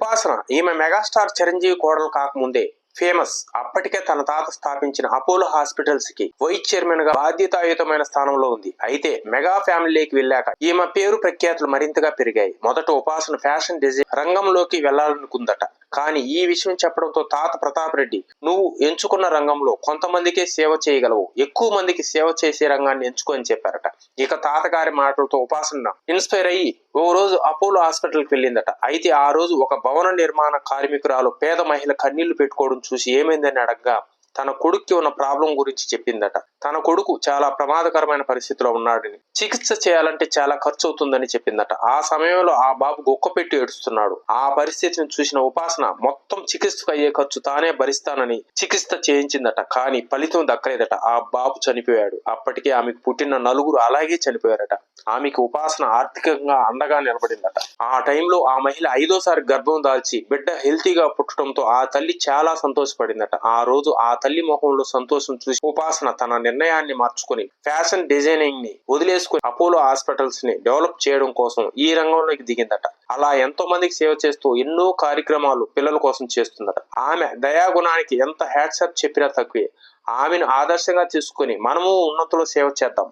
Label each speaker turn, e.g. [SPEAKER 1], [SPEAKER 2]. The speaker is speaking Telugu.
[SPEAKER 1] ఉపాసన ఈమె మెగాస్టార్ చిరంజీవి కోడలు కాకముందే ఫేమస్. అప్పటికే తన తాత స్థాపించిన అపోలో హాస్పిటల్స్ కి వైస్ చైర్మన్ గా బాధ్యతాయుతమైన స్థానంలో ఉంది. అయితే మెగా ఫ్యామిలీకి వెళ్ళాక ఈమె పేరు ప్రఖ్యాతులు మరింతగా పెరిగాయి. మొదట ఉపాసన ఫ్యాషన్ డిజైన్ రంగంలోకి వెళ్లాలనుకుందట. కానీ ఈ విషయం చెప్పడంతో తాత ప్రతాప్ రెడ్డి, నువ్వు ఎంచుకున్న రంగంలో కొంతమందికే సేవ చేయగలవు, ఎక్కువ మందికి సేవ చేసే రంగాన్ని ఎంచుకో అని చెప్పారట. ఇక తాతగారి మాటలతో ఉపాసన ఇన్స్పైర్ అయ్యి ఓ రోజు అపోలో హాస్పిటల్కి వెళ్ళిందట. అయితే ఆ రోజు ఒక భవన నిర్మాణ కార్మికురాలు పేద మహిళ కన్నీళ్లు పెట్టుకోవడం చూసి ఏమైందని అడగగా తన కొడుక్కి ఉన్న ప్రాబ్లం గురించి చెప్పిందట. తన కొడుకు చాలా ప్రమాదకరమైన పరిస్థితిలో ఉన్నాడని, చికిత్స చేయాలంటే చాలా ఖర్చు అవుతుందని చెప్పిందట. ఆ సమయంలో ఆ బాబు గొక్కపెట్టి ఏడుస్తున్నాడు. ఆ పరిస్థితిని చూసిన ఉపాసన మొత్తం చికిత్సకు అయ్యే ఖర్చు తానే భరిస్తానని చికిత్స చేయించిందట. కానీ ఫలితం దక్కలేదట. ఆ బాబు చనిపోయాడు. అప్పటికే ఆమెకు పుట్టిన నలుగురు అలాగే చనిపోయారట. ఆమెకు ఉపాసన ఆర్థికంగా అండగా నిలబడిందట. ఆ టైంలో ఆ మహిళ 5వ సారి గర్భం దాల్చి బిడ్డ హెల్తీగా పుట్టడంతో ఆ తల్లి చాలా సంతోషపడిందట. ఆ రోజు ఆ తల్లి ముఖంలో సంతోషం చూసి ఉపాసన తన నిర్ణయాన్ని మార్చుకుని ఫ్యాషన్ డిజైనింగ్ ని వదిలేసుకుని అపోలో హాస్పిటల్స్ ని డెవలప్ చేయడం కోసం ఈ రంగంలోకి దిగిందట. అలా ఎంతో మందికి సేవ చేస్తూ ఎన్నో కార్యక్రమాలు పిల్లల కోసం చేస్తుందట. ఆమె దయాగుణానికి ఎంత హ్యాట్సాప్ చెప్పినా తక్కువే. ఆమెను ఆదర్శంగా తీసుకుని మనము ఉన్నతులో సేవ చేద్దాం.